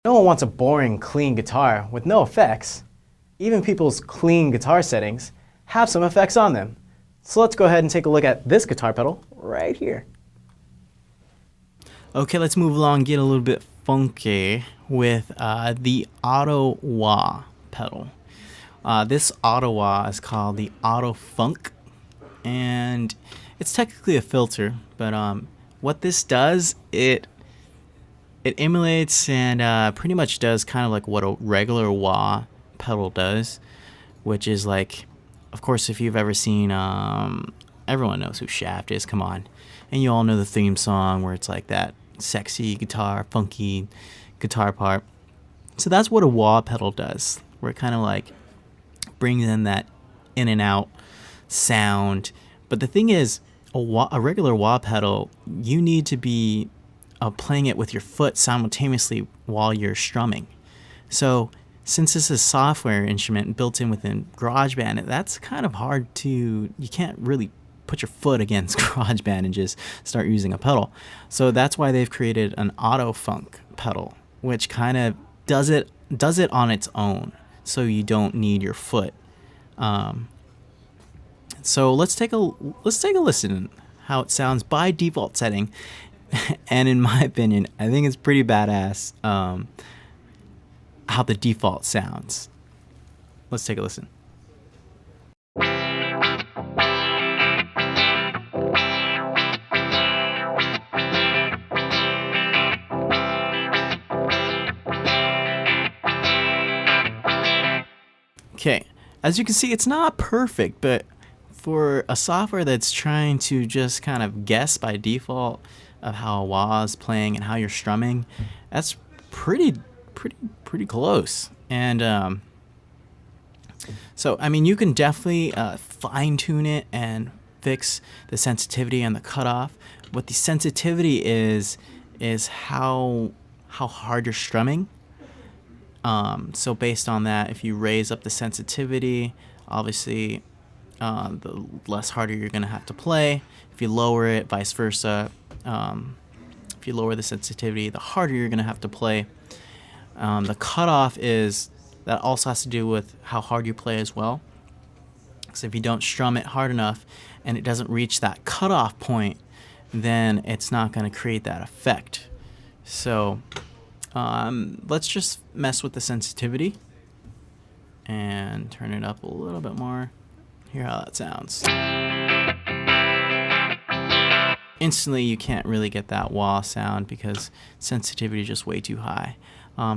No one wants a boring, clean guitar with no effects. Even people's clean guitar settings have some effects on them. So let's go ahead and take a look at this guitar pedal right here. Okay, let's move along, get a little bit funky with the auto wah pedal. This auto wah is called the auto funk, and it's technically a filter, but what this does, it emulates and pretty much does kind of like what a regular wah pedal does, which is like, of course, if you've ever seen, everyone knows who Shaft is, come on. And you all know the theme song where it's like that sexy guitar, funky guitar part. So that's what a wah pedal does, where it kind of like brings in that in and out sound. But the thing is, a regular wah pedal, you need to be playing it with your foot simultaneously while you're strumming. So since this is a software instrument built in within GarageBand, that's kind of hard to, you can't really put your foot against GarageBand and just start using a pedal. So that's why they've created an auto funk pedal, which kind of does it on its own, so you don't need your foot. So let's take a listen how it sounds by default setting. And in my opinion, I think it's pretty badass how the default sounds. Let's take a listen. Okay, as you can see, it's not perfect, but for a software that's trying to just kind of guess by default of how a wah is playing and how you're strumming, that's pretty close. And so I mean, you can definitely fine tune it and fix the sensitivity and the cutoff. What the sensitivity is how hard you're strumming. So based on that, if you raise up the sensitivity, obviously the less harder you're going to have to play. If you lower it, vice versa. If you lower the sensitivity, the harder you're going to have to play. The cutoff that also has to do with how hard you play as well. So if you don't strum it hard enough and it doesn't reach that cutoff point, then it's not going to create that effect. So let's just mess with the sensitivity and turn it up a little bit more. Hear how that sounds. Instantly, you can't really get that wah sound because sensitivity is just way too high. So